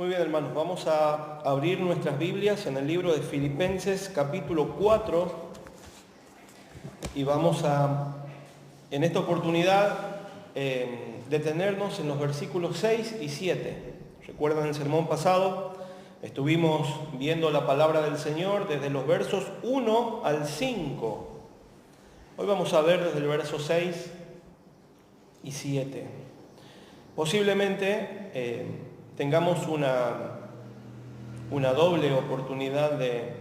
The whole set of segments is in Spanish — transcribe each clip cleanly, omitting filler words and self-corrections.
Muy bien, hermanos, vamos a abrir nuestras Biblias en el libro de Filipenses capítulo 4 y vamos a, en esta oportunidad, detenernos en los versículos 6 y 7. ¿Recuerdan el sermón pasado? Estuvimos viendo la palabra del Señor desde los versos 1 al 5. Hoy vamos a ver desde el verso 6 y 7. Posiblemente tengamos una doble oportunidad de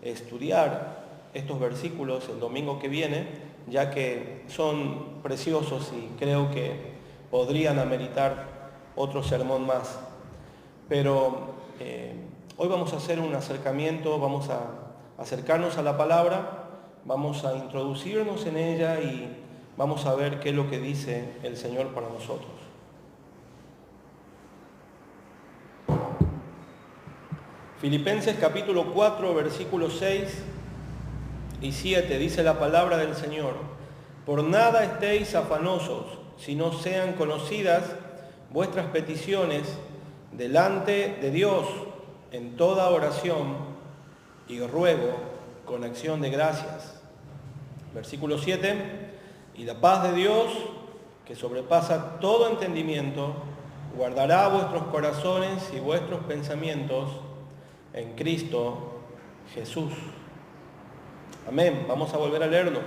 estudiar estos versículos el domingo que viene, ya que son preciosos y creo que podrían ameritar otro sermón más. Pero hoy vamos a hacer un acercamiento, vamos a acercarnos a la palabra, vamos a introducirnos en ella y vamos a ver qué es lo que dice el Señor para nosotros. Filipenses capítulo 4, versículos 6 y 7, dice la palabra del Señor: por nada estéis afanosos, sino sean conocidas vuestras peticiones delante de Dios en toda oración y ruego con acción de gracias. Versículo 7, y la paz de Dios, que sobrepasa todo entendimiento, guardará vuestros corazones y vuestros pensamientos en Cristo Jesús. Amén. Vamos a volver a leerlo.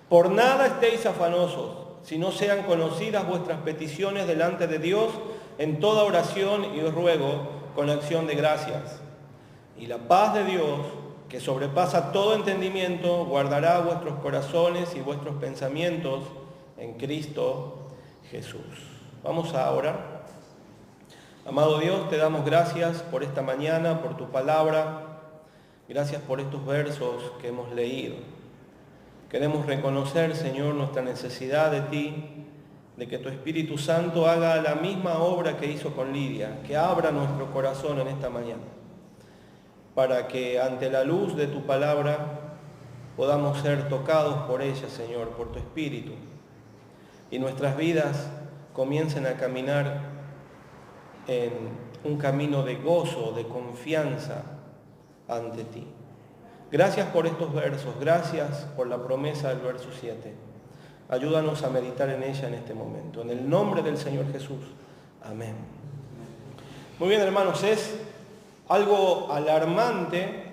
Por nada estéis afanosos, sino sean conocidas vuestras peticiones delante de Dios en toda oración y ruego con acción de gracias. Y la paz de Dios, que sobrepasa todo entendimiento, guardará vuestros corazones y vuestros pensamientos en Cristo Jesús. Vamos a orar. Amado Dios, te damos gracias por esta mañana, por tu palabra. Gracias por estos versos que hemos leído. Queremos reconocer, Señor, nuestra necesidad de ti, de que tu Espíritu Santo haga la misma obra que hizo con Lidia, que abra nuestro corazón en esta mañana, para que ante la luz de tu palabra podamos ser tocados por ella, Señor, por tu Espíritu, y nuestras vidas comiencen a caminar en un camino de gozo, de confianza ante ti. Gracias por estos versos, gracias por la promesa del verso 7. Ayúdanos a meditar en ella en este momento. En el nombre del Señor Jesús. Amén. Muy bien, hermanos, es algo alarmante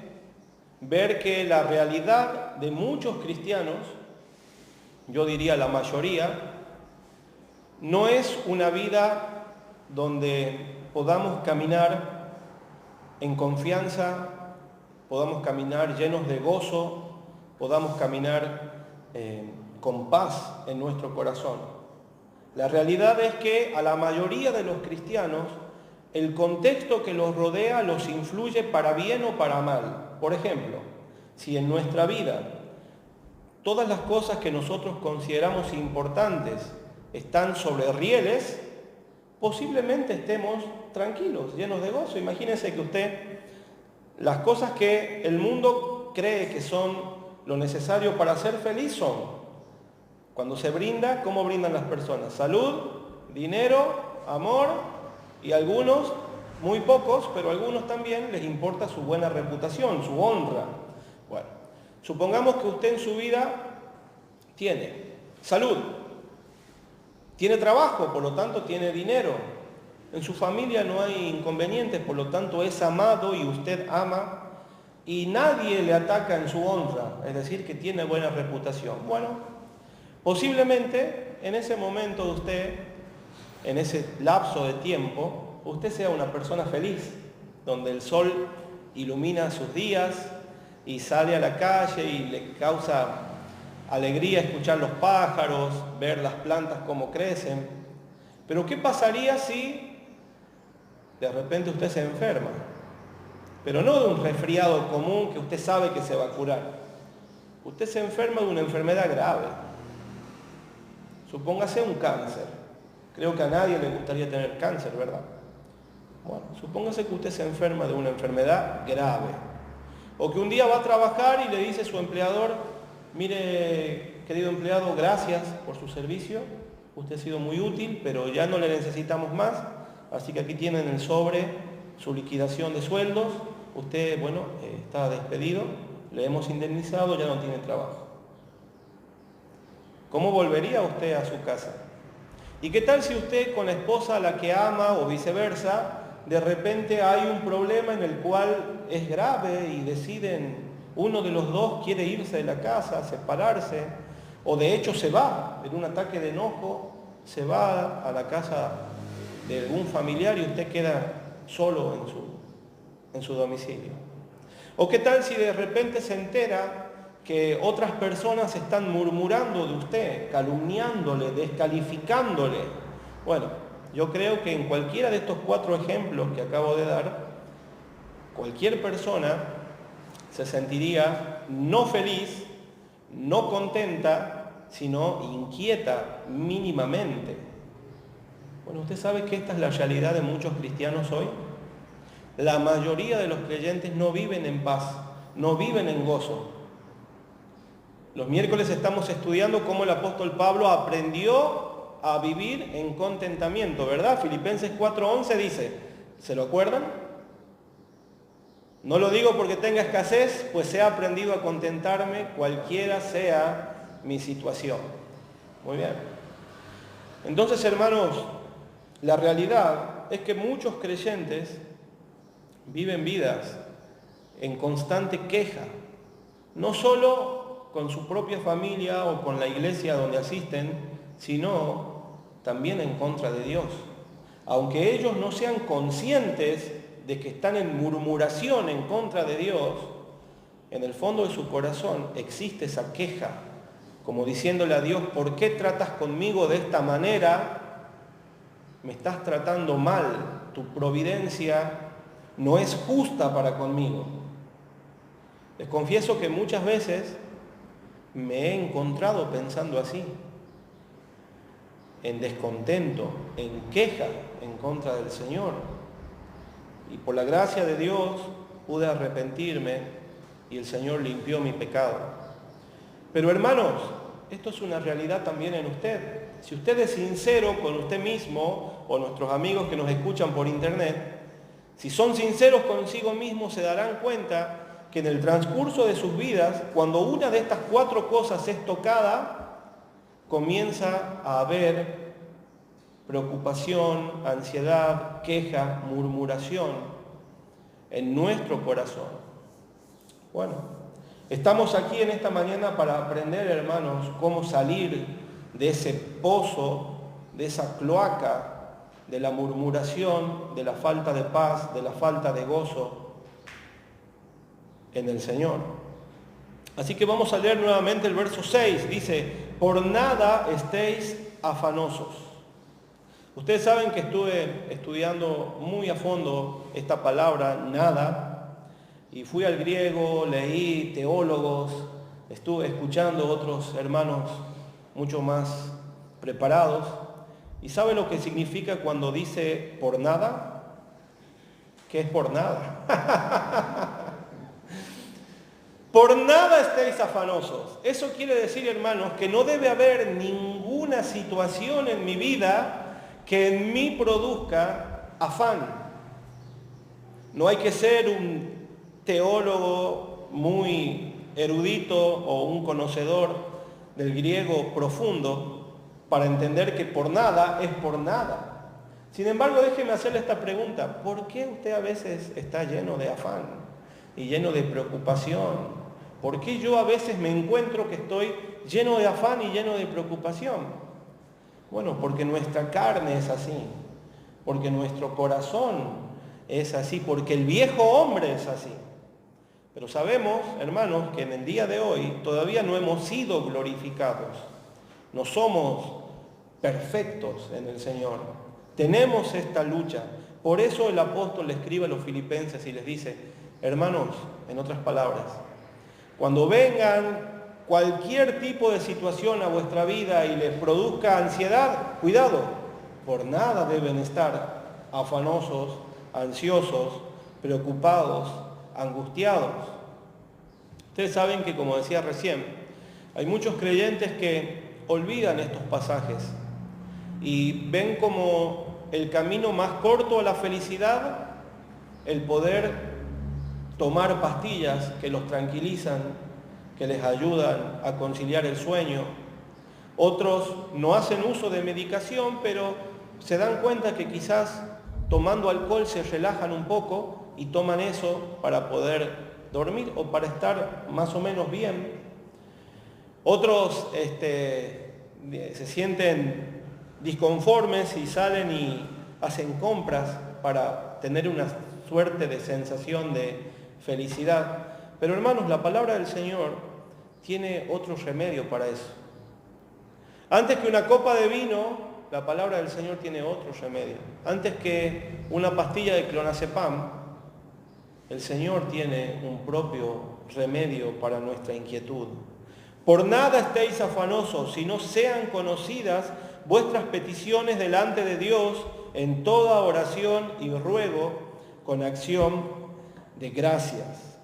ver que la realidad de muchos cristianos, yo diría la mayoría, no es una vida donde podamos caminar en confianza, podamos caminar llenos de gozo, podamos caminar con paz en nuestro corazón. La realidad es que a la mayoría de los cristianos el contexto que los rodea los influye para bien o para mal. Por ejemplo, si en nuestra vida todas las cosas que nosotros consideramos importantes están sobre rieles, posiblemente estemos tranquilos, llenos de gozo. Imagínense que usted, las cosas que el mundo cree que son lo necesario para ser feliz son, cuando se brinda, ¿cómo brindan las personas? Salud, dinero, amor, y algunos, muy pocos, pero algunos también les importa su buena reputación, su honra. Bueno, supongamos que usted en su vida tiene salud, tiene trabajo, por lo tanto tiene dinero. En su familia no hay inconvenientes, por lo tanto es amado y usted ama. Y nadie le ataca en su honra, es decir, que tiene buena reputación. Bueno, posiblemente en ese momento de usted, en ese lapso de tiempo, usted sea una persona feliz, donde el sol ilumina sus días y sale a la calle y le causa alegría escuchar los pájaros, ver las plantas cómo crecen. Pero ¿qué pasaría si de repente usted se enferma? Pero no de un resfriado común que usted sabe que se va a curar. Usted se enferma de una enfermedad grave. Supóngase un cáncer. Creo que a nadie le gustaría tener cáncer, ¿verdad? Bueno, supóngase que usted se enferma de una enfermedad grave. O que un día va a trabajar y le dice a su empleador: mire, querido empleado, gracias por su servicio, usted ha sido muy útil, pero ya no le necesitamos más, así que aquí tienen el sobre su liquidación de sueldos, usted, está despedido, le hemos indemnizado, ya no tiene trabajo. ¿Cómo volvería usted a su casa? ¿Y qué tal si usted con la esposa a la que ama o viceversa, de repente hay un problema en el cual es grave y deciden, uno de los dos quiere irse de la casa, separarse, o de hecho se va, en un ataque de enojo, se va a la casa de algún familiar y usted queda solo en su domicilio? ¿O qué tal si de repente se entera que otras personas están murmurando de usted, calumniándole, descalificándole? Bueno, yo creo que en cualquiera de estos 4 ejemplos que acabo de dar, cualquier persona se sentiría no feliz, no contenta, sino inquieta mínimamente. Bueno, usted sabe que esta es la realidad de muchos cristianos hoy. La mayoría de los creyentes no viven en paz, no viven en gozo. Los miércoles estamos estudiando cómo el apóstol Pablo aprendió a vivir en contentamiento, ¿verdad? Filipenses 4:11 dice, ¿se lo acuerdan? No lo digo porque tenga escasez, pues he aprendido a contentarme cualquiera sea mi situación. Muy bien. Entonces, hermanos, la realidad es que muchos creyentes viven vidas en constante queja, no solo con su propia familia o con la iglesia donde asisten, sino también en contra de Dios. Aunque ellos no sean conscientes de que están en murmuración en contra de Dios, en el fondo de su corazón existe esa queja, como diciéndole a Dios, ¿por qué tratas conmigo de esta manera? Me estás tratando mal, tu providencia no es justa para conmigo. Les confieso que muchas veces me he encontrado pensando así, en descontento, en queja en contra del Señor. Y por la gracia de Dios pude arrepentirme y el Señor limpió mi pecado. Pero hermanos, esto es una realidad también en usted. Si usted es sincero con usted mismo o nuestros amigos que nos escuchan por internet, si son sinceros consigo mismos, se darán cuenta que en el transcurso de sus vidas, cuando una de estas 4 cosas es tocada, comienza a haber preocupación, ansiedad, queja, murmuración en nuestro corazón. Bueno, estamos aquí en esta mañana para aprender, hermanos, cómo salir de ese pozo, de esa cloaca, de la murmuración, de la falta de paz, de la falta de gozo en el Señor. Así que vamos a leer nuevamente el verso 6. Dice, por nada estéis afanosos. Ustedes saben que estuve estudiando muy a fondo esta palabra, nada, y fui al griego, leí teólogos, estuve escuchando otros hermanos mucho más preparados. ¿Y sabe lo que significa cuando dice por nada? ¿Qué es por nada? Por nada estéis afanosos. Eso quiere decir, hermanos, que no debe haber ninguna situación en mi vida que en mí produzca afán. No hay que ser un teólogo muy erudito o un conocedor del griego profundo para entender que por nada es por nada. Sin embargo, déjeme hacerle esta pregunta. ¿Por qué usted a veces está lleno de afán y lleno de preocupación? ¿Por qué yo a veces me encuentro que estoy lleno de afán y lleno de preocupación? Bueno, porque nuestra carne es así, porque nuestro corazón es así, porque el viejo hombre es así. Pero sabemos, hermanos, que en el día de hoy todavía no hemos sido glorificados. No somos perfectos en el Señor. Tenemos esta lucha. Por eso el apóstol le escribe a los filipenses y les dice, hermanos, en otras palabras, cuando vengan cualquier tipo de situación a vuestra vida y les produzca ansiedad, cuidado, por nada deben estar afanosos, ansiosos, preocupados, angustiados. Ustedes saben que, como decía recién, hay muchos creyentes que olvidan estos pasajes y ven como el camino más corto a la felicidad el poder tomar pastillas que los tranquilizan, que les ayudan a conciliar el sueño. Otros no hacen uso de medicación, pero se dan cuenta que quizás tomando alcohol se relajan un poco y toman eso para poder dormir o para estar más o menos bien. Otros se sienten disconformes y salen y hacen compras para tener una suerte de sensación de felicidad. Pero hermanos, la palabra del Señor tiene otro remedio para eso. Antes que una copa de vino, la palabra del Señor tiene otro remedio. Antes que una pastilla de clonazepam, el Señor tiene un propio remedio para nuestra inquietud. Por nada estéis afanosos, sino sean conocidas vuestras peticiones delante de Dios en toda oración y ruego con acción de gracias.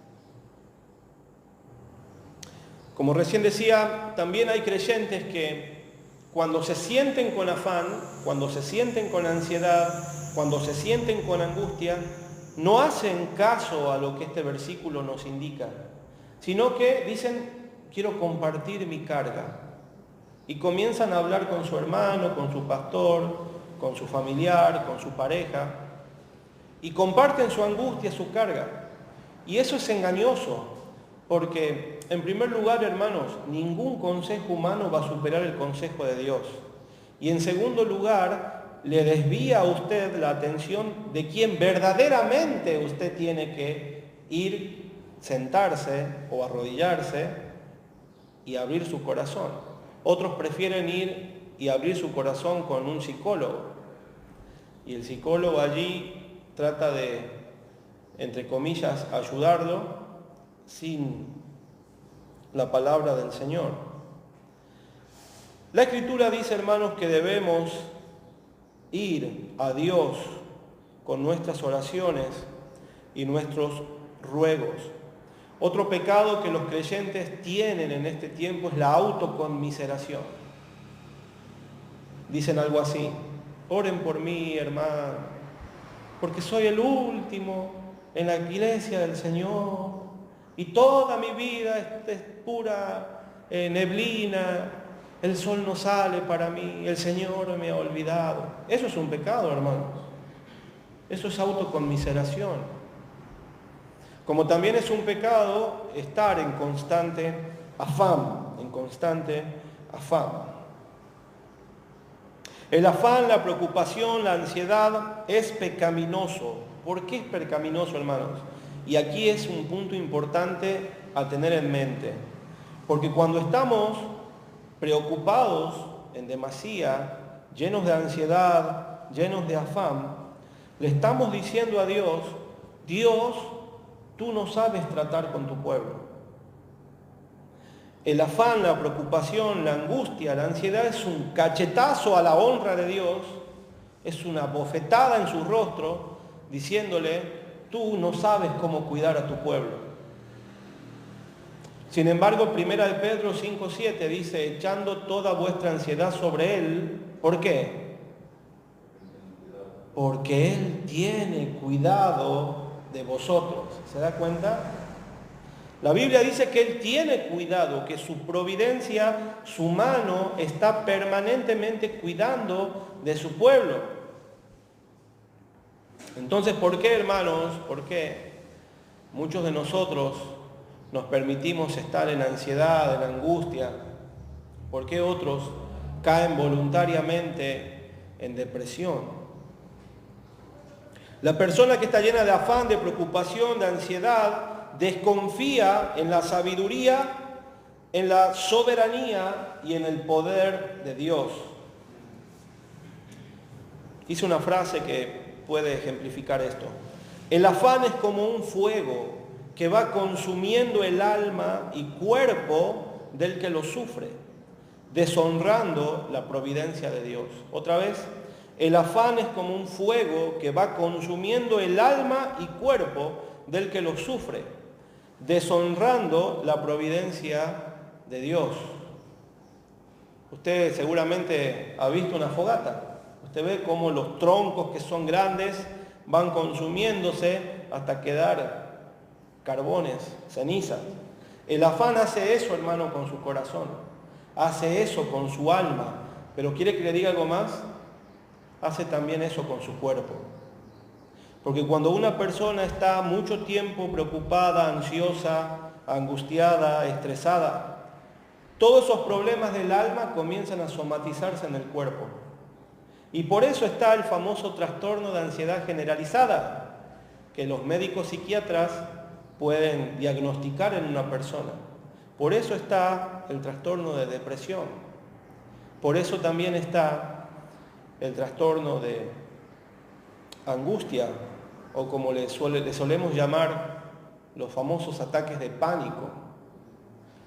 Como recién decía, también hay creyentes que cuando se sienten con afán, cuando se sienten con ansiedad, cuando se sienten con angustia, no hacen caso a lo que este versículo nos indica, sino que dicen, quiero compartir mi carga. Y comienzan a hablar con su hermano, con su pastor, con su familiar, con su pareja, y comparten su angustia, su carga. Y eso es engañoso, porque en primer lugar, hermanos, ningún consejo humano va a superar el consejo de Dios. Y en segundo lugar, le desvía a usted la atención de quien verdaderamente usted tiene que ir, sentarse o arrodillarse y abrir su corazón. Otros prefieren ir y abrir su corazón con un psicólogo. Y el psicólogo allí trata de, entre comillas, ayudarlo sin la palabra del Señor. La Escritura dice, hermanos, que debemos ir a Dios con nuestras oraciones y nuestros ruegos. Otro pecado que los creyentes tienen en este tiempo es la autoconmiseración. Dicen algo así, oren por mí, hermano, porque soy el último en la iglesia del Señor y toda mi vida es pura neblina, el sol no sale para mí, el Señor me ha olvidado. Eso es un pecado, hermanos. Eso es autoconmiseración. Como también es un pecado estar en constante afán, El afán, la preocupación, la ansiedad es pecaminoso. ¿Por qué es pecaminoso, hermanos? Y aquí es un punto importante a tener en mente. Porque cuando estamos preocupados en demasía, llenos de ansiedad, llenos de afán, le estamos diciendo a Dios, Dios, tú no sabes tratar con tu pueblo. El afán, la preocupación, la angustia, la ansiedad es un cachetazo a la honra de Dios, es una bofetada en su rostro, diciéndole, tú no sabes cómo cuidar a tu pueblo. Sin embargo, 1 Pedro 5:7 dice, echando toda vuestra ansiedad sobre Él. ¿Por qué? Porque Él tiene cuidado de vosotros. ¿Se da cuenta? La Biblia dice que Él tiene cuidado, que su providencia, su mano está permanentemente cuidando de su pueblo. Entonces, ¿por qué, hermanos? ¿Por qué muchos de nosotros nos permitimos estar en ansiedad, en angustia? ¿Por qué otros caen voluntariamente en depresión? La persona que está llena de afán, de preocupación, de ansiedad, desconfía en la sabiduría, en la soberanía y en el poder de Dios. Hice una frase que puede ejemplificar esto. El afán es como un fuego que va consumiendo el alma y cuerpo del que lo sufre, deshonrando la providencia de Dios. Otra vez, el afán es como un fuego que va consumiendo el alma y cuerpo del que lo sufre, deshonrando la providencia de Dios. Usted seguramente ha visto una fogata. Usted ve cómo los troncos que son grandes van consumiéndose hasta quedar carbones, cenizas. El afán hace eso, hermano, con su corazón. Hace eso con su alma. Pero ¿quiere que le diga algo más? Hace también eso con su cuerpo. Porque cuando una persona está mucho tiempo preocupada, ansiosa, angustiada, estresada, todos esos problemas del alma comienzan a somatizarse en el cuerpo. Y por eso está el famoso trastorno de ansiedad generalizada, que los médicos psiquiatras pueden diagnosticar en una persona. Por eso está el trastorno de depresión. Por eso también está el trastorno de angustia, o como le solemos llamar, los famosos ataques de pánico.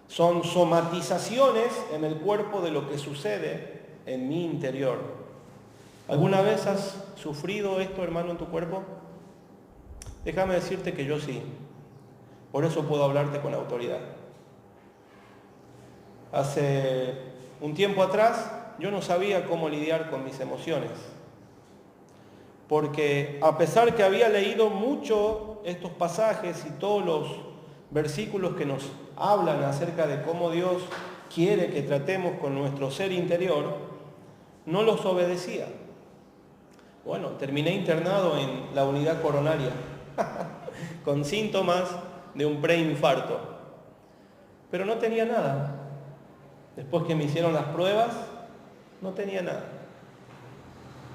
Son somatizaciones en el cuerpo de lo que sucede en mi interior. ¿Alguna vez has sufrido esto, hermano, en tu cuerpo? Déjame decirte que yo sí. Por eso puedo hablarte con autoridad. Hace un tiempo atrás yo no sabía cómo lidiar con mis emociones. Porque a pesar que había leído mucho estos pasajes y todos los versículos que nos hablan acerca de cómo Dios quiere que tratemos con nuestro ser interior, no los obedecía. Bueno, terminé internado en la unidad coronaria con síntomas de un preinfarto. Pero no tenía nada. Después que me hicieron las pruebas, no tenía nada.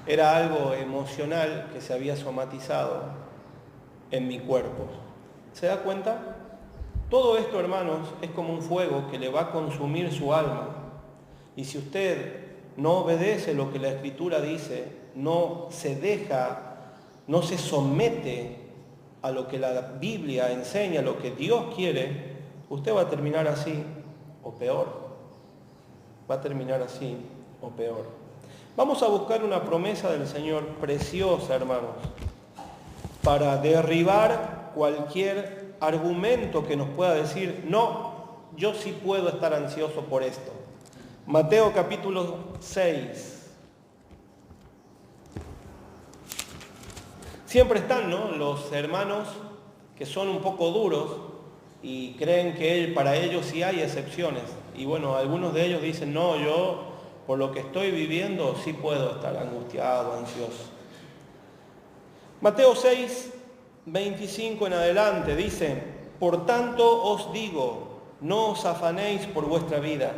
Era algo emocional que se había somatizado en mi cuerpo. ¿Se da cuenta? Todo esto, hermanos, es como un fuego que le va a consumir su alma. Y si usted no obedece lo que la Escritura dice, no se deja, no se somete a lo que la Biblia enseña, lo que Dios quiere, usted va a terminar así o peor. Va a terminar así o peor. Vamos a buscar una promesa del Señor preciosa, hermanos, para derribar cualquier argumento que nos pueda decir, no, yo sí puedo estar ansioso por esto. Mateo capítulo 6. Siempre están, ¿no?, los hermanos que son un poco duros y creen que para ellos sí hay excepciones. Y bueno, algunos de ellos dicen, no, yo por lo que estoy viviendo sí puedo estar angustiado, ansioso. Mateo 6, 25 en adelante dice, por tanto os digo, no os afanéis por vuestra vida,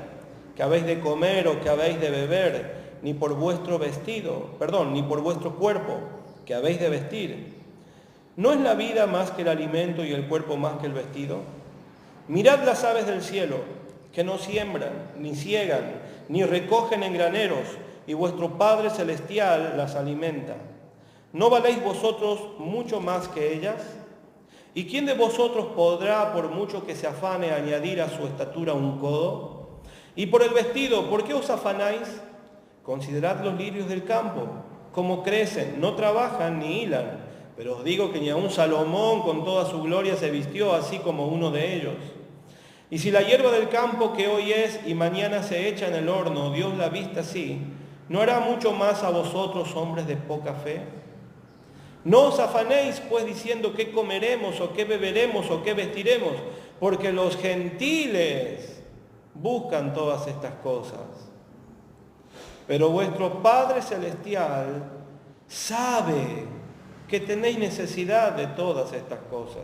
que habéis de comer o que habéis de beber, ni por vuestro ni por vuestro cuerpo, que habéis de vestir. ¿No es la vida más que el alimento y el cuerpo más que el vestido? Mirad las aves del cielo, que no siembran, ni ciegan, ni recogen en graneros, y vuestro Padre Celestial las alimenta. ¿No valéis vosotros mucho más que ellas? ¿Y quién de vosotros podrá, por mucho que se afane, añadir a su estatura un codo? Y por el vestido, ¿por qué os afanáis? Considerad los lirios del campo, cómo crecen, no trabajan ni hilan. Pero os digo que ni aun Salomón con toda su gloria se vistió así como uno de ellos. Y si la hierba del campo que hoy es y mañana se echa en el horno, Dios la viste así, ¿no hará mucho más a vosotros, hombres de poca fe? No os afanéis pues diciendo qué comeremos o qué beberemos o qué vestiremos, porque los gentiles buscan todas estas cosas. Pero vuestro Padre Celestial sabe que tenéis necesidad de todas estas cosas.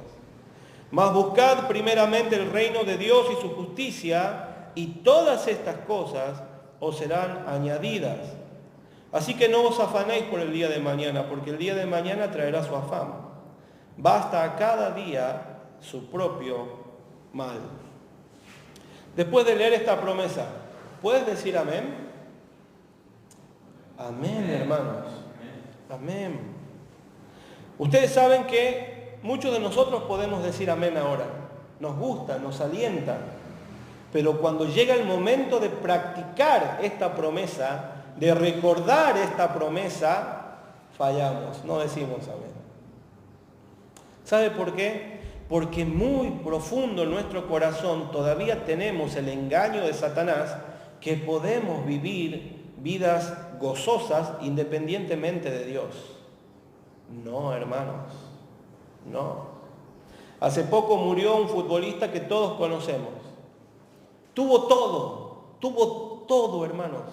Mas buscad primeramente el reino de Dios y su justicia, y todas estas cosas os serán añadidas. Así que no os afanéis por el día de mañana, porque el día de mañana traerá su afán. Basta a cada día su propio mal. Después de leer esta promesa, ¿puedes decir amén? Amén, hermanos. Amén. Ustedes saben que muchos de nosotros podemos decir amén ahora. Nos gusta, nos alienta. Pero cuando llega el momento de practicar esta promesa, de recordar esta promesa, fallamos, no decimos amén. ¿Sabe por qué? Porque muy profundo en nuestro corazón todavía tenemos el engaño de Satanás que podemos vivir vidas gozosas independientemente de Dios. No, hermanos. No. Hace poco murió un futbolista que todos conocemos. Tuvo todo, hermanos.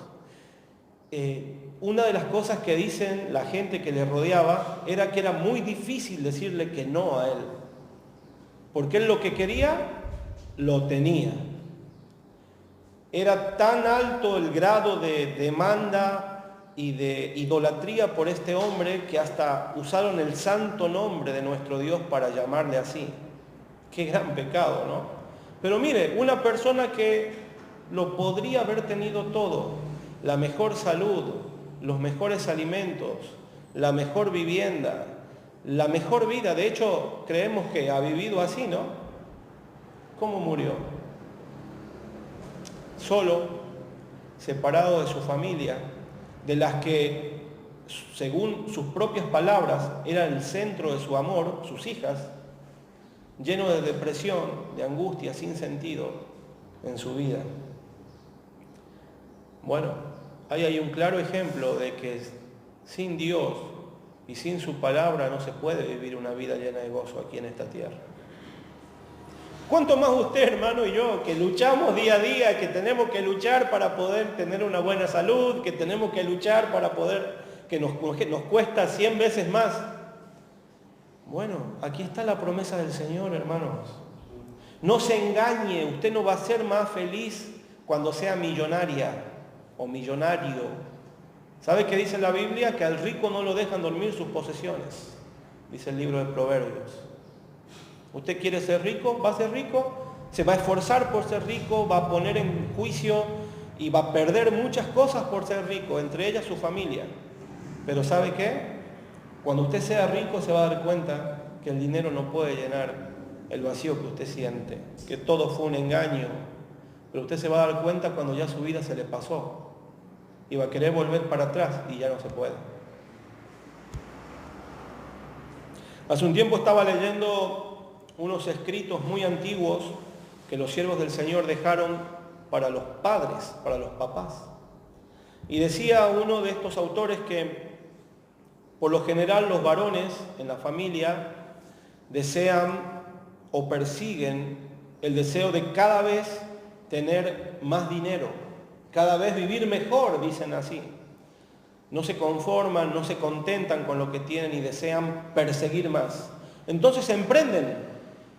Una de las cosas que dicen la gente que le rodeaba era que era muy difícil decirle que no a él. Porque él lo que quería, lo tenía. Era tan alto el grado de demanda y de idolatría por este hombre que hasta usaron el santo nombre de nuestro Dios para llamarle así. Qué gran pecado, ¿no? Pero mire, una persona que lo podría haber tenido todo, la mejor salud, los mejores alimentos, la mejor vivienda, la mejor vida, de hecho creemos que ha vivido así, ¿no? ¿Cómo murió? Solo, separado de su familia, de las que, según sus propias palabras, eran el centro de su amor, sus hijas, lleno de depresión, de angustia, sin sentido en su vida. Bueno, ahí hay un claro ejemplo de que sin Dios y sin su palabra no se puede vivir una vida llena de gozo aquí en esta tierra. ¿Cuánto más usted, hermano, y yo, que luchamos día a día, que tenemos que luchar para poder tener una buena salud, que tenemos que luchar para poder, que nos cuesta 100 veces más? Bueno, aquí está la promesa del Señor, hermanos. No se engañe, usted no va a ser más feliz cuando sea millonaria o millonario. ¿Sabe qué dice la Biblia? Que al rico no lo dejan dormir sus posesiones, dice el libro de Proverbios. ¿Usted quiere ser rico? ¿Va a ser rico? Se va a esforzar por ser rico, va a poner en juicio y va a perder muchas cosas por ser rico, entre ellas su familia. Pero ¿sabe qué? Cuando usted sea rico se va a dar cuenta que el dinero no puede llenar el vacío que usted siente, que todo fue un engaño. Pero usted se va a dar cuenta cuando ya su vida se le pasó y va a querer volver para atrás y ya no se puede. Hace un tiempo estaba leyendo unos escritos muy antiguos que los siervos del Señor dejaron para los padres, para los papás. Y decía uno de estos autores que por lo general los varones en la familia desean o persiguen el deseo de cada vez tener más dinero, cada vez vivir mejor, dicen así. No se conforman, no se contentan con lo que tienen y desean perseguir más. Entonces emprenden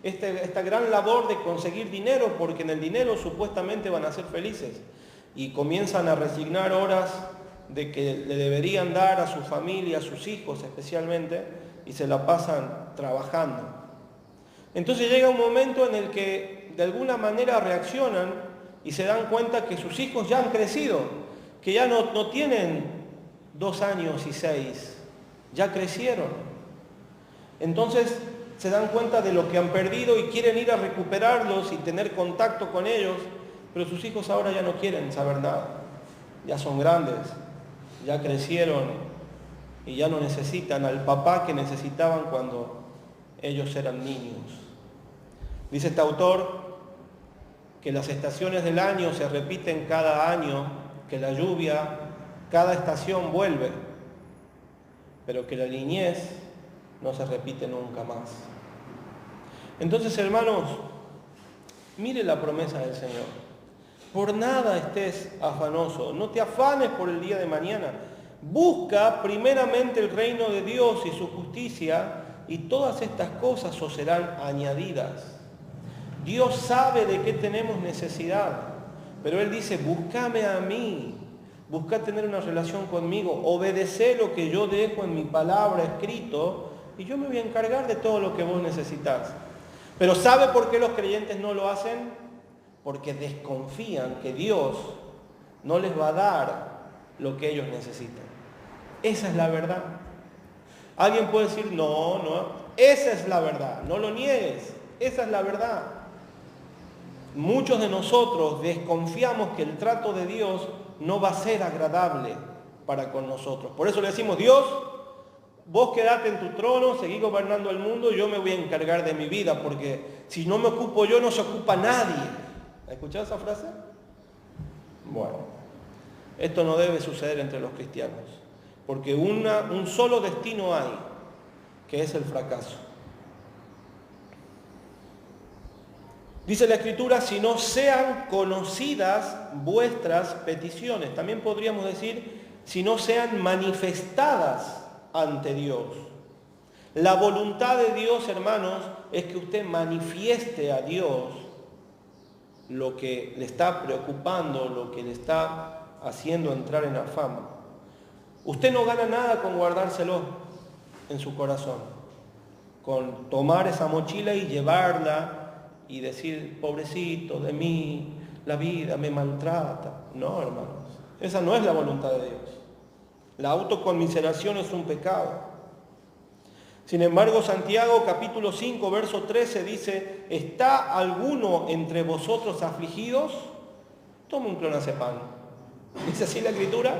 esta gran labor de conseguir dinero, porque en el dinero supuestamente van a ser felices, y comienzan a resignar horas de que le deberían dar a su familia, a sus hijos especialmente, y se la pasan trabajando. Entonces llega un momento en el que de alguna manera reaccionan y se dan cuenta que sus hijos ya han crecido, que ya no tienen 2 años y 6, ya crecieron. Entonces se dan cuenta de lo que han perdido y quieren ir a recuperarlos y tener contacto con ellos, pero sus hijos ahora ya no quieren saber nada. Ya son grandes, ya crecieron y ya no necesitan al papá que necesitaban cuando ellos eran niños. Dice este autor que las estaciones del año se repiten cada año, que la lluvia, cada estación vuelve, pero que la niñez no se repite nunca más. Entonces, hermanos, mire la promesa del Señor. Por nada estés afanoso, no te afanes por el día de mañana. Busca primeramente el reino de Dios y su justicia, y todas estas cosas os serán añadidas. Dios sabe de qué tenemos necesidad, pero Él dice, búscame a mí, busca tener una relación conmigo, obedece lo que yo dejo en mi palabra escrito, y yo me voy a encargar de todo lo que vos necesitas. Pero ¿sabe por qué los creyentes no lo hacen? Porque desconfían que Dios no les va a dar lo que ellos necesitan. Esa es la verdad. Alguien puede decir, no, esa es la verdad, no lo niegues, esa es la verdad. Muchos de nosotros desconfiamos que el trato de Dios no va a ser agradable para con nosotros. Por eso le decimos, Dios, vos quedate en tu trono, seguí gobernando el mundo, yo me voy a encargar de mi vida, porque si no me ocupo yo, no se ocupa nadie. ¿Has escuchado esa frase? Bueno, esto no debe suceder entre los cristianos, porque un solo destino hay, que es el fracaso. Dice la Escritura, si no sean conocidas vuestras peticiones. También podríamos decir, si no sean manifestadas ante Dios. La voluntad de Dios, hermanos, es que usted manifieste a Dios lo que le está preocupando, lo que le está haciendo entrar en afán. Usted no gana nada con guardárselo en su corazón, con tomar esa mochila y llevarla y decir, pobrecito de mí, la vida me maltrata. No, hermanos, esa no es la voluntad de Dios. La autoconmiseración es un pecado. Sin embargo, Santiago capítulo 5, verso 13 dice, ¿está alguno entre vosotros afligidos? Tome un clonazepam. ¿Dice así la Escritura?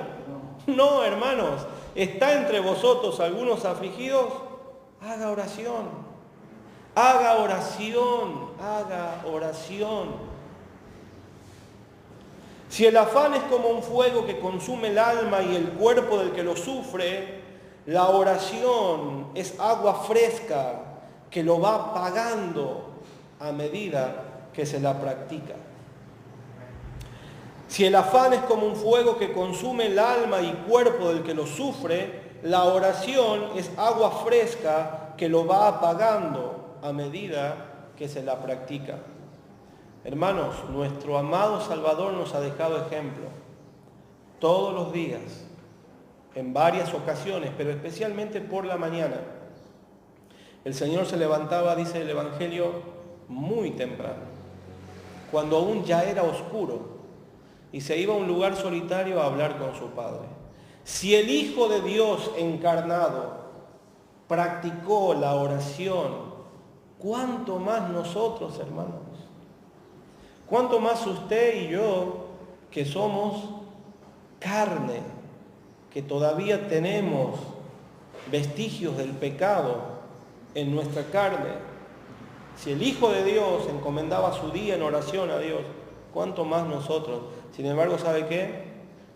No, hermanos. ¿Está entre vosotros algunos afligidos? Haga oración. Haga oración. Haga oración. Si el afán es como un fuego que consume el alma y el cuerpo del que lo sufre, la oración es agua fresca que lo va apagando a medida que se la practica. Si el afán es como un fuego que consume el alma y cuerpo del que lo sufre, la oración es agua fresca que lo va apagando a medida que se la practica. Hermanos, nuestro amado Salvador nos ha dejado ejemplo todos los días, en varias ocasiones, pero especialmente por la mañana. El Señor se levantaba, dice el Evangelio, muy temprano, cuando aún ya era oscuro, y se iba a un lugar solitario a hablar con su Padre. Si el Hijo de Dios encarnado practicó la oración, ¿cuánto más nosotros, hermanos? ¿Cuánto más usted y yo, que somos carne, que todavía tenemos vestigios del pecado en nuestra carne? Si el Hijo de Dios encomendaba su día en oración a Dios, ¿cuánto más nosotros? Sin embargo, ¿sabe qué?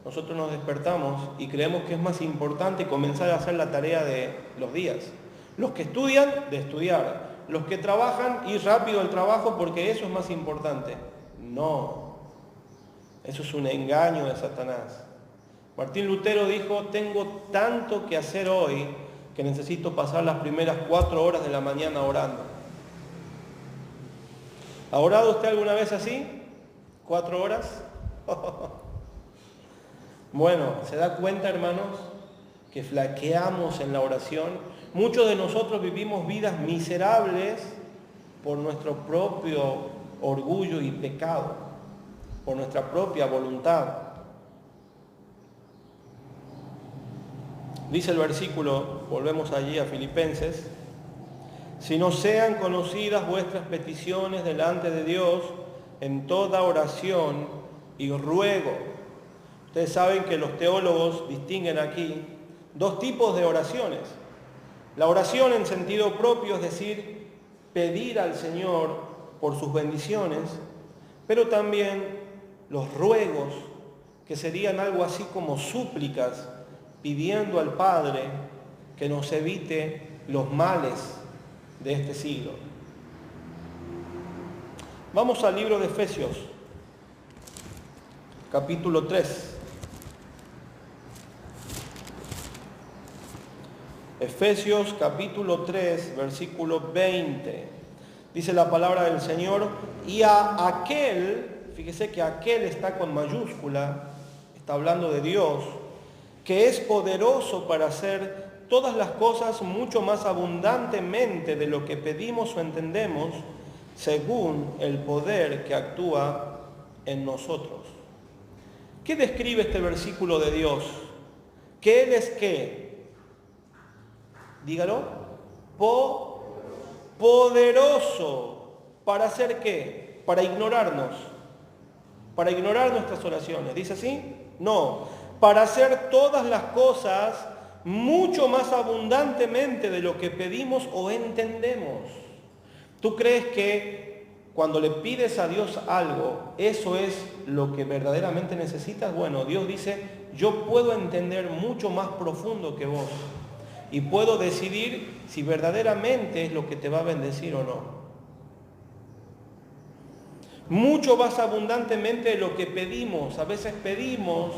Nosotros nos despertamos y creemos que es más importante comenzar a hacer la tarea de los días. Los que estudian, de estudiar. Los que trabajan, ir rápido al trabajo porque eso es más importante. No, eso es un engaño de Satanás. Martín Lutero dijo, tengo tanto que hacer hoy que necesito pasar las primeras 4 horas de la mañana orando. ¿Ha orado usted alguna vez así? ¿4 horas? Bueno, ¿se da cuenta, hermanos, que flaqueamos en la oración? Muchos de nosotros vivimos vidas miserables por nuestro propio orgullo y pecado, por nuestra propia voluntad. Dice el versículo, volvemos allí a Filipenses, si no sean conocidas vuestras peticiones delante de Dios en toda oración y ruego. Ustedes saben que los teólogos distinguen aquí 2 tipos de oraciones. La oración en sentido propio, es decir, pedir al Señor por sus bendiciones, pero también los ruegos, que serían algo así como súplicas, pidiendo al Padre que nos evite los males de este siglo. Vamos al libro de Efesios, capítulo 3. Efesios capítulo 3, versículo 20. Dice la palabra del Señor, y a aquel, fíjese que aquel está con mayúscula, está hablando de Dios, que es poderoso para hacer todas las cosas mucho más abundantemente de lo que pedimos o entendemos, según el poder que actúa en nosotros. ¿Qué describe este versículo de Dios? Que Él es ¿qué? Dígalo. Poderoso. ¿Para hacer qué? Para ignorarnos. Para ignorar nuestras oraciones. ¿Dice así? No. Para hacer todas las cosas mucho más abundantemente de lo que pedimos o entendemos. ¿Tú crees que cuando le pides a Dios algo, eso es lo que verdaderamente necesitas? Bueno, Dios dice, yo puedo entender mucho más profundo que vos y puedo decidir si verdaderamente es lo que te va a bendecir o no. mucho más abundantemente de lo que pedimos. A veces pedimos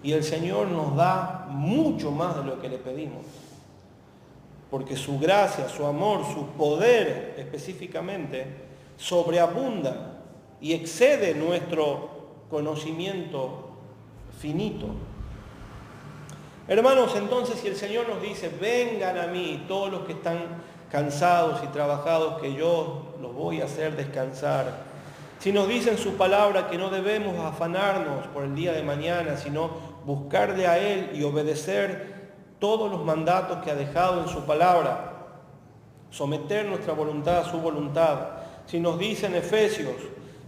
y el Señor nos da mucho más de lo que le pedimos. Porque su gracia, su amor, su poder específicamente sobreabunda y excede nuestro conocimiento finito. Hermanos, entonces si el Señor nos dice, vengan a mí todos los que están cansados y trabajados, que yo los voy a hacer descansar. Si nos dice en su palabra que no debemos afanarnos por el día de mañana, sino buscarle a Él y obedecer todos los mandatos que ha dejado en su palabra, someter nuestra voluntad a su voluntad. Si nos dice en Efesios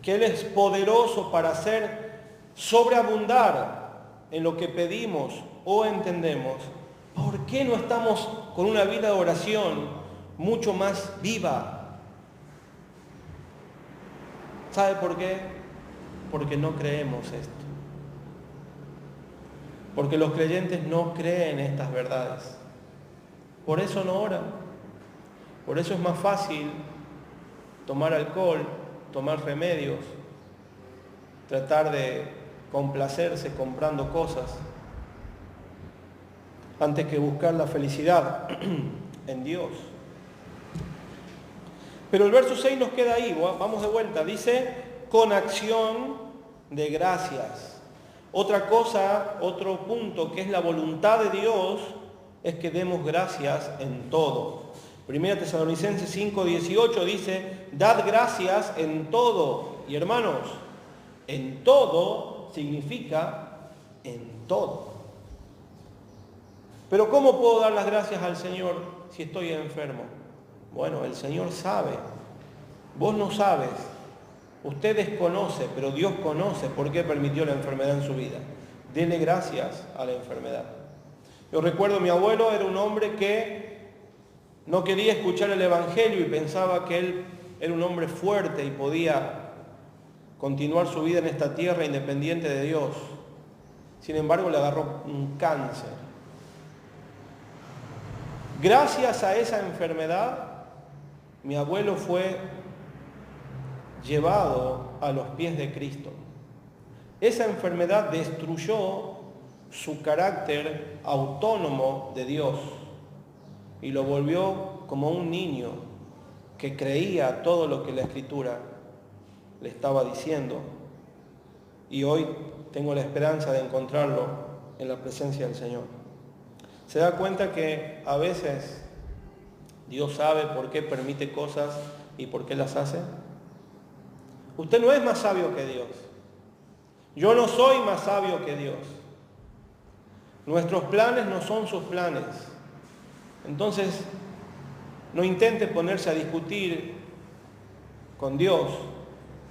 que Él es poderoso para hacer sobreabundar en lo que pedimos o entendemos, ¿por qué no estamos con una vida de oración mucho más viva? ¿Sabe por qué? Porque no creemos esto. Porque los creyentes no creen estas verdades. Por eso no oran. Por eso es más fácil tomar alcohol, tomar remedios, tratar de complacerse comprando cosas, antes que buscar la felicidad en Dios. Pero el verso 6 nos queda ahí, vamos de vuelta, dice, con acción de gracias. Otra cosa, otro punto que es la voluntad de Dios, es que demos gracias en todo. 1 Tesalonicenses 5:18 dice, dad gracias en todo. Y hermanos, en todo significa en todo. Pero ¿cómo puedo dar las gracias al Señor si estoy enfermo? Bueno, el Señor sabe. Vos no sabes. Usted desconoce, pero Dios conoce por qué permitió la enfermedad en su vida. Dele gracias a la enfermedad. Yo recuerdo, mi abuelo era un hombre que no quería escuchar el Evangelio y pensaba que él era un hombre fuerte y podía continuar su vida en esta tierra independiente de Dios. Sin embargo, le agarró un cáncer. Gracias a esa enfermedad, mi abuelo fue llevado a los pies de Cristo. Esa enfermedad destruyó su carácter autónomo de Dios y lo volvió como un niño que creía todo lo que la Escritura le estaba diciendo. Y hoy tengo la esperanza de encontrarlo en la presencia del Señor. ¿Se da cuenta que a veces Dios sabe por qué permite cosas y por qué las hace? Usted no es más sabio que Dios. Yo no soy más sabio que Dios. Nuestros planes no son sus planes. Entonces, no intente ponerse a discutir con Dios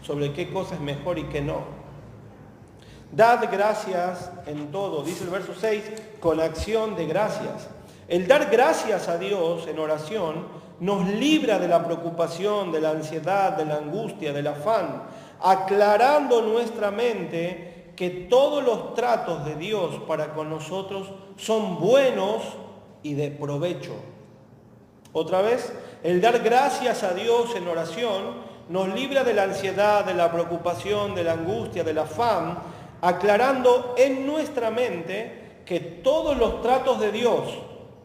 sobre qué cosa es mejor y qué no. Dad gracias en todo, dice el verso 6, con acción de gracias. El dar gracias a Dios en oración nos libra de la preocupación, de la ansiedad, de la angustia, del afán, aclarando nuestra mente que todos los tratos de Dios para con nosotros son buenos y de provecho. Otra vez, el dar gracias a Dios en oración nos libra de la ansiedad, de la preocupación, de la angustia, del afán, aclarando en nuestra mente que todos los tratos de Dios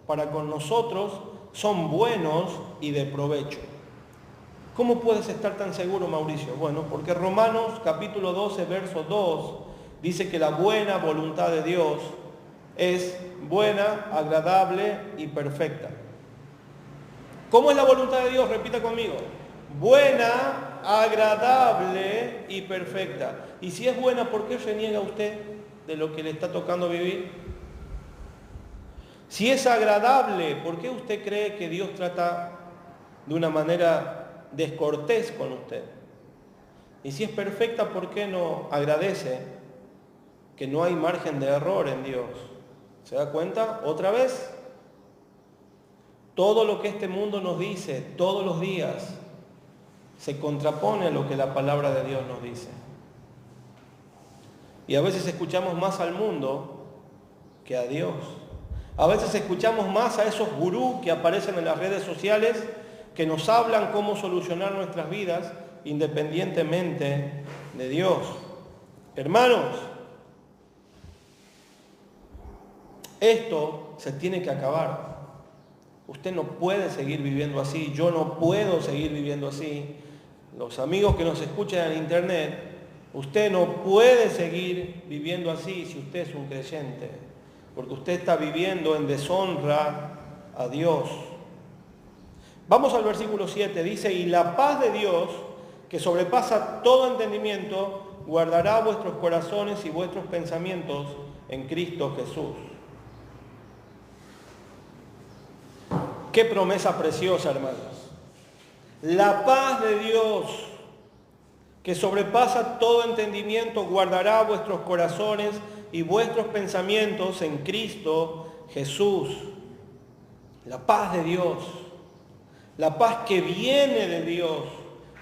para con nosotros son buenos y de provecho. ¿Cómo puedes estar tan seguro, Mauricio? Bueno, porque Romanos capítulo 12, verso 2, dice que la buena voluntad de Dios es buena, agradable y perfecta. ¿Cómo es la voluntad de Dios? Repita conmigo. Buena, agradable y perfecta. Y si es buena, ¿por qué reniega usted de lo que le está tocando vivir? Si es agradable, ¿por qué usted cree que Dios trata de una manera descortés con usted? Y si es perfecta, ¿por qué no agradece que no hay margen de error en Dios? ¿Se da cuenta? Otra vez, todo lo que este mundo nos dice todos los días se contrapone a lo que la palabra de Dios nos dice. Y a veces escuchamos más al mundo que a Dios. A veces escuchamos más a esos gurús que aparecen en las redes sociales, que nos hablan cómo solucionar nuestras vidas, independientemente de Dios. Hermanos, esto se tiene que acabar. Usted no puede seguir viviendo así, yo no puedo seguir viviendo así. Los amigos que nos escuchan en internet, usted no puede seguir viviendo así si usted es un creyente, porque usted está viviendo en deshonra a Dios. Vamos al versículo 7, dice, y la paz de Dios, que sobrepasa todo entendimiento, guardará vuestros corazones y vuestros pensamientos en Cristo Jesús. Qué promesa preciosa, hermanos. La paz de Dios, que sobrepasa todo entendimiento, guardará vuestros corazones y vuestros pensamientos en Cristo Jesús. La paz de Dios, la paz que viene de Dios,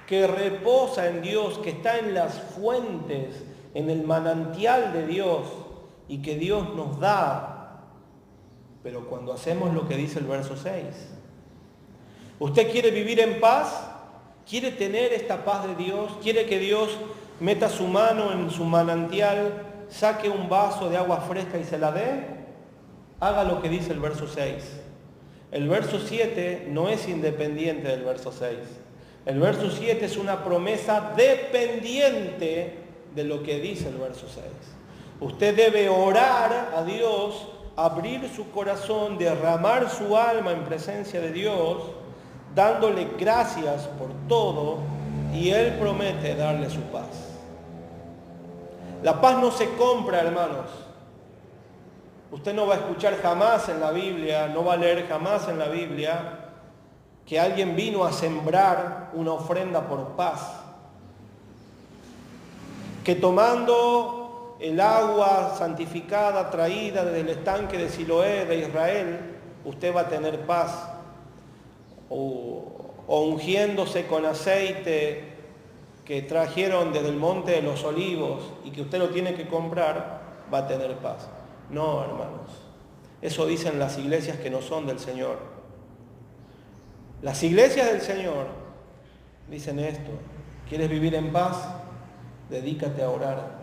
que reposa en Dios, que está en las fuentes, en el manantial de Dios y que Dios nos da. Pero cuando hacemos lo que dice el verso 6, ¿usted quiere vivir en paz? ¿Quiere tener esta paz de Dios? ¿Quiere que Dios meta su mano en su manantial, saque un vaso de agua fresca y se la dé? Haga lo que dice el verso 6. El verso 7 no es independiente del verso 6. El verso 7 es una promesa dependiente de lo que dice el verso 6. Usted debe orar a Dios, abrir su corazón, derramar su alma en presencia de Dios, dándole gracias por todo, y Él promete darle su paz. La paz no se compra, hermanos. Usted no va a escuchar jamás en la Biblia, no va a leer jamás en la Biblia que alguien vino a sembrar una ofrenda por paz. Que tomando el agua santificada traída desde el estanque de Siloé de Israel, usted va a tener paz. O ungiéndose con aceite que trajeron desde el monte de los olivos y que usted lo tiene que comprar, va a tener paz. No, hermanos. Eso dicen las iglesias que no son del Señor. Las iglesias del Señor dicen esto: ¿quieres vivir en paz? Dedícate a orar.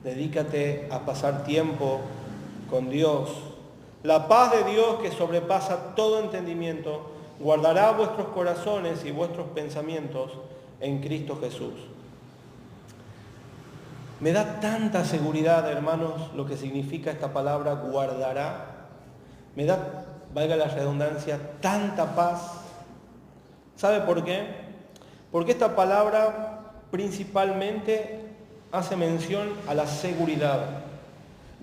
Dedícate a pasar tiempo con Dios. La paz de Dios, que sobrepasa todo entendimiento, guardará vuestros corazones y vuestros pensamientos en Cristo Jesús. Me da tanta seguridad, hermanos, lo que significa esta palabra guardará. Me da, valga la redundancia, tanta paz. ¿Sabe por qué? Porque esta palabra principalmente hace mención a la seguridad.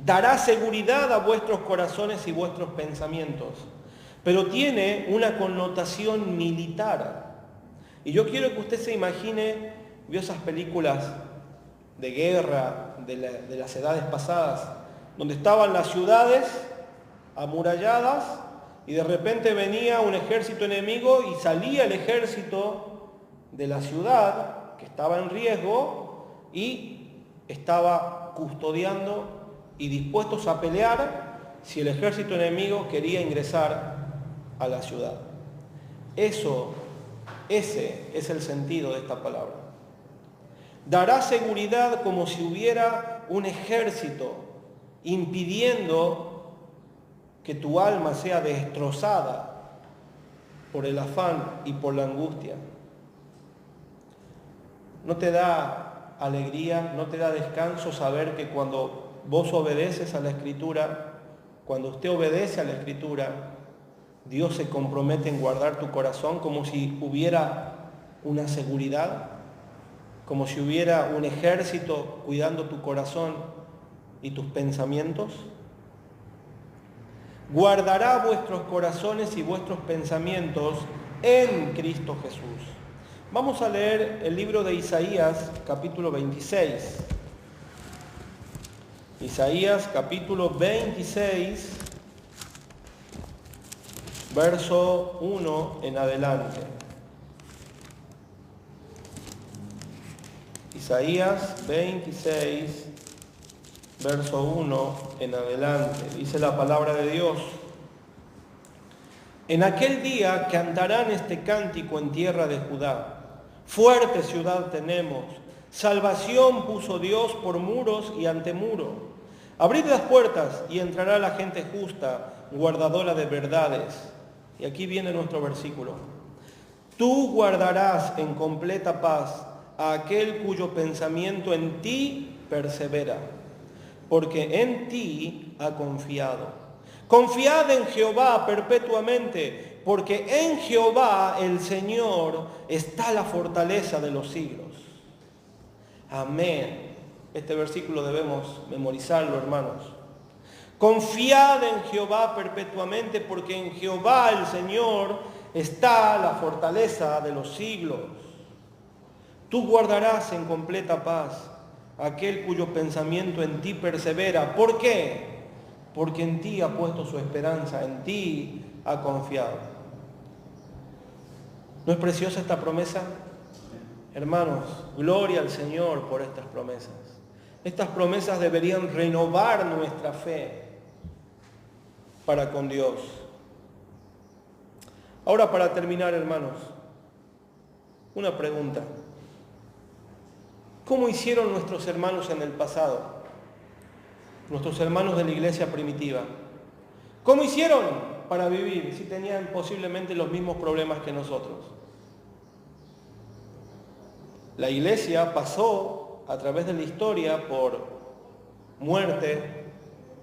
Dará seguridad a vuestros corazones y vuestros pensamientos. Pero tiene una connotación militar. Y yo quiero que usted se imagine, vio esas películas de guerra de las edades pasadas, donde estaban las ciudades amuralladas y de repente venía un ejército enemigo y salía el ejército de la ciudad que estaba en riesgo y estaba custodiando y dispuestos a pelear si el ejército enemigo quería ingresar a la ciudad. Ese es el sentido de esta palabra. Dará seguridad como si hubiera un ejército impidiendo que tu alma sea destrozada por el afán y por la angustia. ¿No te da alegría, no te da descanso saber que cuando vos obedeces a la Escritura, cuando usted obedece a la Escritura, Dios se compromete en guardar tu corazón como si hubiera una seguridad, como si hubiera un ejército cuidando tu corazón y tus pensamientos? Guardará vuestros corazones y vuestros pensamientos en Cristo Jesús. Vamos a leer el libro de Isaías, capítulo 26. Isaías, capítulo 26, verso 1 en adelante. Isaías 26, verso 1 en adelante. Dice la palabra de Dios: en aquel día cantarán este cántico en tierra de Judá. Fuerte ciudad tenemos, Salvación puso Dios por muros y antemuro. Abrid las puertas y entrará la gente justa, guardadora de verdades. Y aquí viene nuestro versículo. Tú guardarás en completa paz a aquel cuyo pensamiento en ti persevera, porque en ti ha confiado. Confiad en Jehová perpetuamente, porque en Jehová el Señor está la fortaleza de los siglos. Amén. Este versículo debemos memorizarlo, hermanos. Confiad en Jehová perpetuamente, porque en Jehová el Señor está la fortaleza de los siglos. Tú guardarás en completa paz a aquel cuyo pensamiento en ti persevera. ¿Por qué? Porque en ti ha puesto su esperanza, en ti ha confiado. ¿No es preciosa esta promesa? Hermanos, gloria al Señor por estas promesas. Estas promesas deberían renovar nuestra fe para con Dios. Ahora, para terminar, hermanos, una pregunta. ¿Cómo hicieron nuestros hermanos en el pasado? Nuestros hermanos de la iglesia primitiva. ¿Cómo hicieron para vivir si tenían posiblemente los mismos problemas que nosotros? La iglesia pasó a través de la historia por muerte,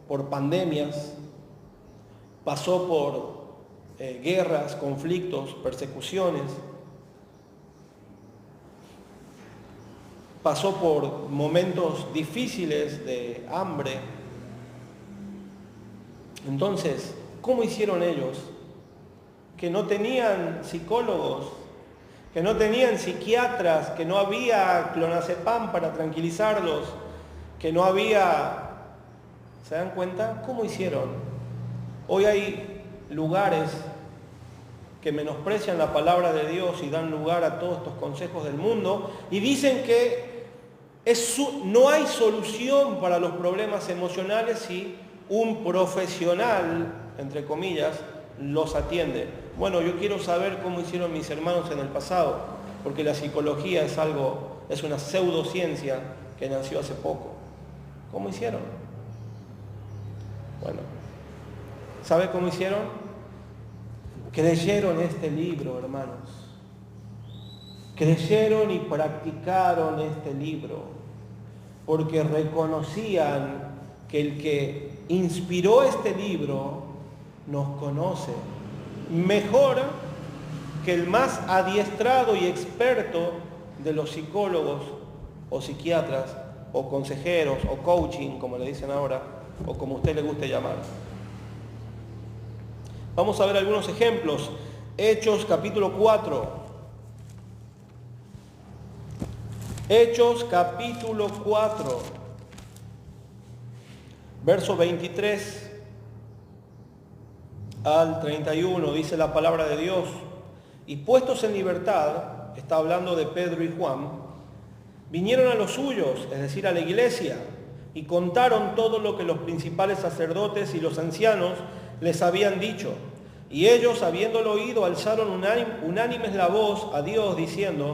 por pandemias, pasó por guerras, conflictos, persecuciones, pasó por momentos difíciles de hambre. Entonces, ¿cómo hicieron ellos? Que no tenían psicólogos, que no tenían psiquiatras, que no había clonazepam para tranquilizarlos, que no había... ¿Se dan cuenta? ¿Cómo hicieron? Hoy hay lugares que menosprecian la palabra de Dios y dan lugar a todos estos consejos del mundo y dicen que no hay solución para los problemas emocionales si un profesional, entre comillas, los atiende. Bueno, yo quiero saber cómo hicieron mis hermanos en el pasado, porque la psicología es una pseudociencia que nació hace poco. ¿Cómo hicieron? Bueno, ¿sabe cómo hicieron? Creyeron este libro, hermanos. Creyeron y practicaron este libro, porque reconocían que el que inspiró este libro nos conoce mejor que el más adiestrado y experto de los psicólogos o psiquiatras o consejeros o coaching, como le dicen ahora, o como a usted le guste llamar. Vamos a ver algunos ejemplos. Hechos capítulo 4. Hechos capítulo 4, verso 23 al 31, dice la palabra de Dios. Y puestos en libertad, está hablando de Pedro y Juan, vinieron a los suyos, es decir, a la iglesia, y contaron todo lo que los principales sacerdotes y los ancianos les habían dicho. Y ellos, habiéndolo oído, alzaron unánimes la voz a Dios, dijeron,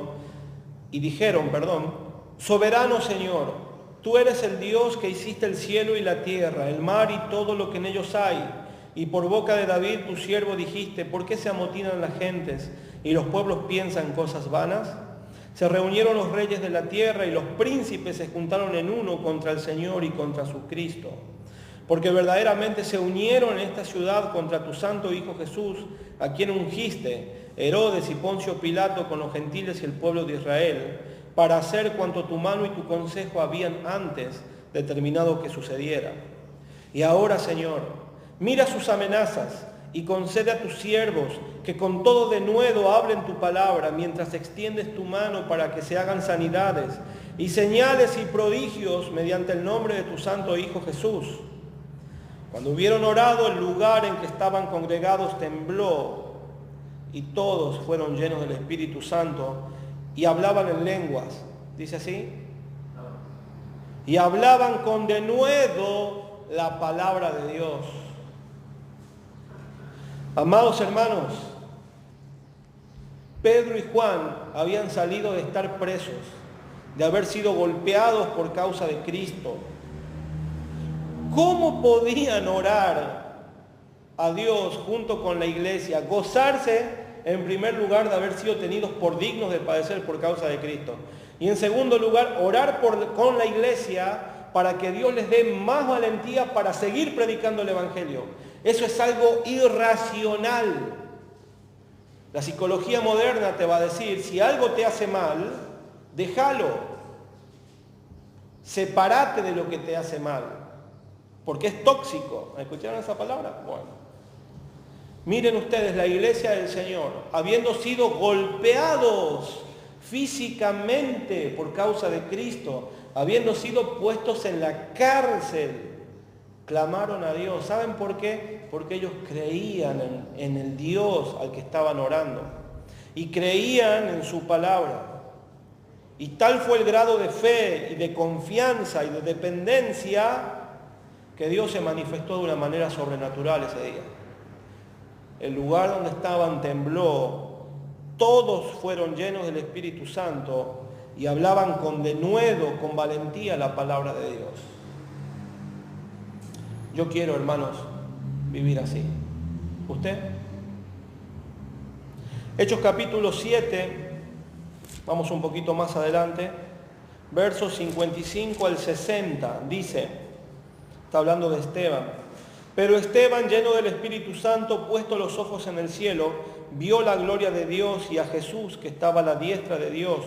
soberano Señor, tú eres el Dios que hiciste el cielo y la tierra, el mar y todo lo que en ellos hay. Y por boca de David, tu siervo, dijiste, ¿por qué se amotinan las gentes y los pueblos piensan cosas vanas? Se reunieron los reyes de la tierra y los príncipes se juntaron en uno contra el Señor y contra su Cristo. Porque verdaderamente se unieron en esta ciudad contra tu santo Hijo Jesús, a quien ungiste, Herodes y Poncio Pilato con los gentiles y el pueblo de Israel, para hacer cuanto tu mano y tu consejo habían antes determinado que sucediera. Y ahora, Señor, mira sus amenazas y concede a tus siervos que con todo denuedo hablen tu palabra mientras extiendes tu mano para que se hagan sanidades y señales y prodigios mediante el nombre de tu santo Hijo Jesús. Cuando hubieron orado, el lugar en que estaban congregados tembló y todos fueron llenos del Espíritu Santo y hablaban en lenguas. ¿Dice así? Y hablaban con denuedo la palabra de Dios. Amados hermanos, Pedro y Juan habían salido de estar presos, de haber sido golpeados por causa de Cristo. ¿Cómo podían orar a Dios junto con la iglesia? Gozarse, en primer lugar, de haber sido tenidos por dignos de padecer por causa de Cristo. Y en segundo lugar, orar con la iglesia para que Dios les dé más valentía para seguir predicando el Evangelio. Eso es algo irracional. La psicología moderna te va a decir, si algo te hace mal, déjalo. Sepárate de lo que te hace mal, porque es tóxico. ¿Escucharon esa palabra? Bueno. Miren ustedes, la iglesia del Señor, habiendo sido golpeados físicamente por causa de Cristo, habiendo sido puestos en la cárcel, clamaron a Dios. ¿Saben por qué? Porque ellos creían en el Dios al que estaban orando y creían en su palabra. Y tal fue el grado de fe y de confianza y de dependencia que Dios se manifestó de una manera sobrenatural ese día. El lugar donde estaban tembló, todos fueron llenos del Espíritu Santo y hablaban con denuedo, con valentía la palabra de Dios. Yo quiero, hermanos, vivir así. ¿Usted? Hechos capítulo 7, vamos un poquito más adelante, versos 55 al 60, dice, está hablando de Esteban. Pero Esteban, lleno del Espíritu Santo, puesto los ojos en el cielo, vio la gloria de Dios y a Jesús que estaba a la diestra de Dios.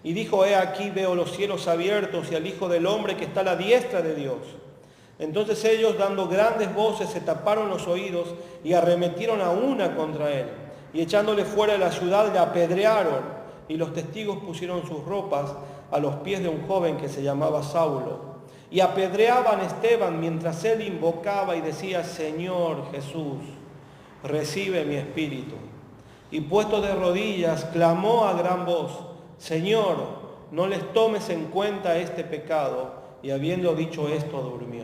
Y dijo, he aquí veo los cielos abiertos y al Hijo del Hombre que está a la diestra de Dios. Entonces ellos, dando grandes voces, se taparon los oídos y arremetieron a una contra él. Y echándole fuera de la ciudad le apedrearon. Y los testigos pusieron sus ropas a los pies de un joven que se llamaba Saulo. Y apedreaban a Esteban mientras él invocaba y decía, Señor Jesús, recibe mi espíritu. Y puesto de rodillas, clamó a gran voz, Señor, no les tomes en cuenta este pecado. Y habiendo dicho esto, durmió.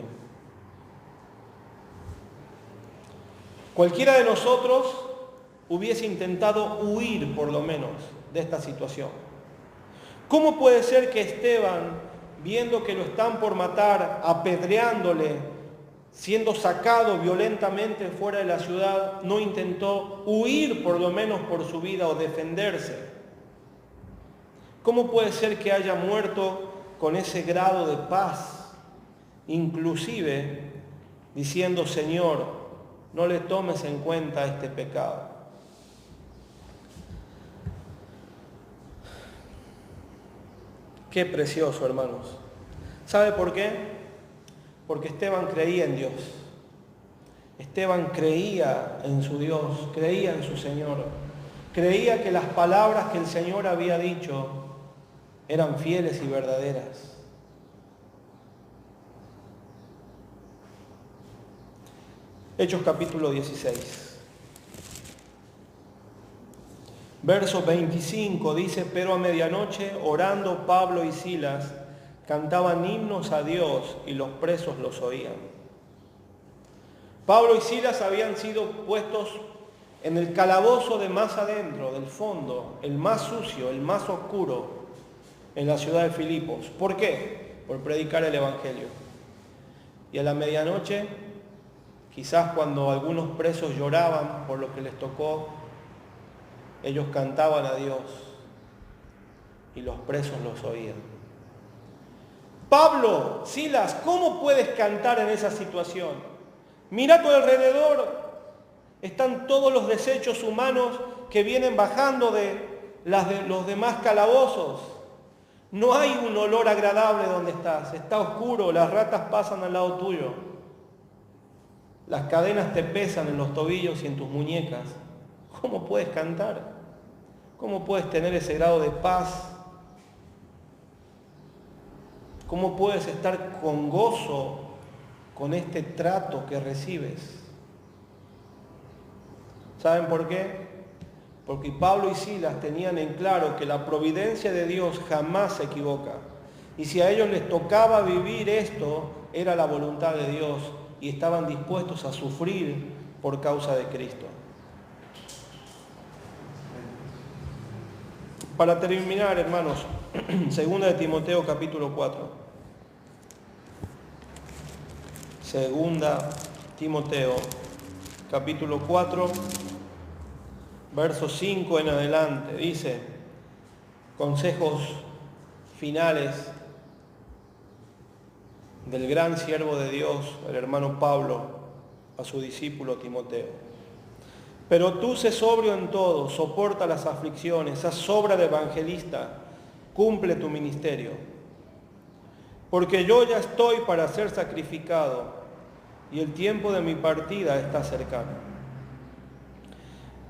Cualquiera de nosotros hubiese intentado huir, por lo menos, de esta situación. ¿Cómo puede ser que Esteban, viendo que lo están por matar, apedreándole, siendo sacado violentamente fuera de la ciudad, no intentó huir por lo menos por su vida o defenderse? ¿Cómo puede ser que haya muerto con ese grado de paz, inclusive diciendo, Señor, no le tomes en cuenta este pecado? Qué precioso, hermanos. ¿Sabe por qué? Porque Esteban creía en Dios. Esteban creía en su Dios, creía en su Señor. Creía que las palabras que el Señor había dicho eran fieles y verdaderas. Hechos capítulo 16. Verso 25 dice, pero a medianoche, orando Pablo y Silas, cantaban himnos a Dios y los presos los oían. Pablo y Silas habían sido puestos en el calabozo de más adentro, del fondo, el más sucio, el más oscuro, en la ciudad de Filipos. ¿Por qué? Por predicar el Evangelio. Y a la medianoche, quizás cuando algunos presos lloraban por lo que les tocó, ellos cantaban a Dios y los presos los oían. Pablo, Silas, ¿cómo puedes cantar en esa situación? Mira a tu alrededor, están todos los desechos humanos que vienen bajando de los demás calabozos. No hay un olor agradable donde estás, está oscuro, las ratas pasan al lado tuyo. Las cadenas te pesan en los tobillos y en tus muñecas. ¿Cómo puedes cantar? ¿Cómo puedes tener ese grado de paz? ¿Cómo puedes estar con gozo con este trato que recibes? ¿Saben por qué? Porque Pablo y Silas tenían en claro que la providencia de Dios jamás se equivoca. Y si a ellos les tocaba vivir esto, era la voluntad de Dios y estaban dispuestos a sufrir por causa de Cristo. Para terminar, hermanos, Segunda de Timoteo capítulo 4. Segunda Timoteo capítulo 4, verso 5 en adelante. Dice, consejos finales del gran siervo de Dios, el hermano Pablo, a su discípulo Timoteo. Pero tú sé sobrio en todo, soporta las aflicciones, haz obra de evangelista, cumple tu ministerio. Porque yo ya estoy para ser sacrificado y el tiempo de mi partida está cercano.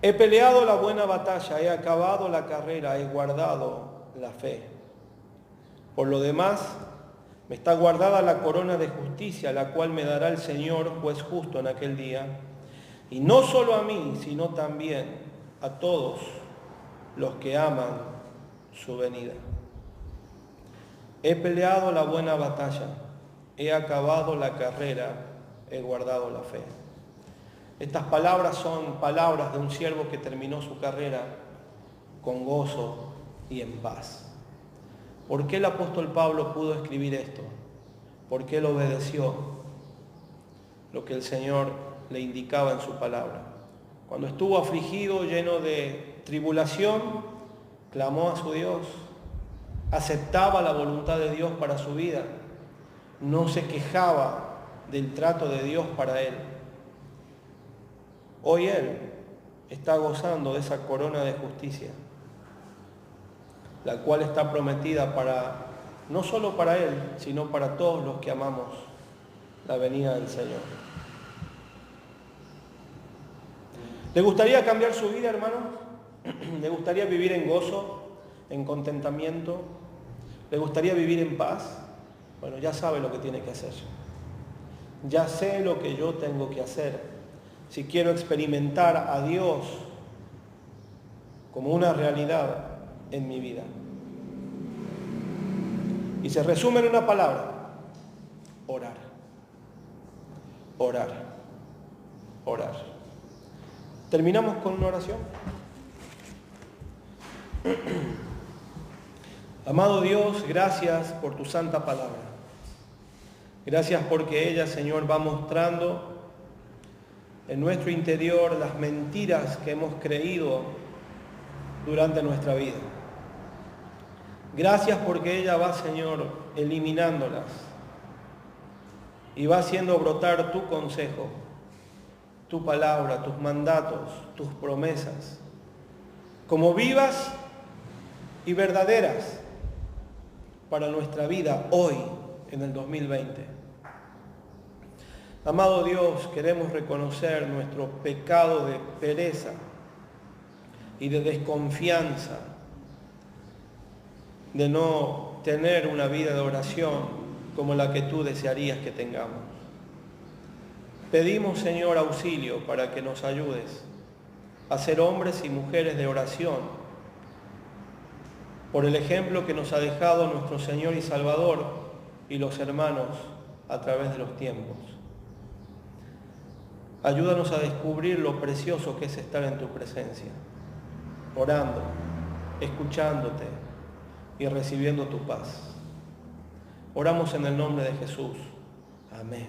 He peleado la buena batalla, he acabado la carrera, he guardado la fe. Por lo demás, me está guardada la corona de justicia, la cual me dará el Señor, juez justo, en aquel día. Y no solo a mí, sino también a todos los que aman su venida. He peleado la buena batalla, he acabado la carrera, he guardado la fe. Estas palabras son palabras de un siervo que terminó su carrera con gozo y en paz. ¿Por qué el apóstol Pablo pudo escribir esto? Porque él obedeció lo que el Señor le indicaba en su palabra. Cuando estuvo afligido, lleno de tribulación, clamó a su Dios, aceptaba la voluntad de Dios para su vida, no se quejaba del trato de Dios para él. Hoy él está gozando de esa corona de justicia, la cual está prometida para, no solo para él, sino para todos los que amamos la venida del Señor. ¿Le gustaría cambiar su vida, hermanos? ¿Le gustaría vivir en gozo, en contentamiento? ¿Le gustaría vivir en paz? Bueno, ya sabe lo que tiene que hacer. Ya sé lo que yo tengo que hacer. Si quiero experimentar a Dios como una realidad en mi vida. Y se resume en una palabra: orar. Orar. Orar. Terminamos con una oración. Amado Dios, gracias por tu santa palabra. Gracias porque ella, Señor, va mostrando en nuestro interior las mentiras que hemos creído durante nuestra vida. Gracias porque ella va, Señor, eliminándolas y va haciendo brotar tu consejo, tu palabra, tus mandatos, tus promesas, como vivas y verdaderas para nuestra vida hoy, en el 2020. Amado Dios, queremos reconocer nuestro pecado de pereza y de desconfianza, de no tener una vida de oración como la que tú desearías que tengamos. Pedimos, Señor, auxilio para que nos ayudes a ser hombres y mujeres de oración, por el ejemplo que nos ha dejado nuestro Señor y Salvador y los hermanos a través de los tiempos. Ayúdanos a descubrir lo precioso que es estar en tu presencia, orando, escuchándote y recibiendo tu paz. Oramos en el nombre de Jesús. Amén.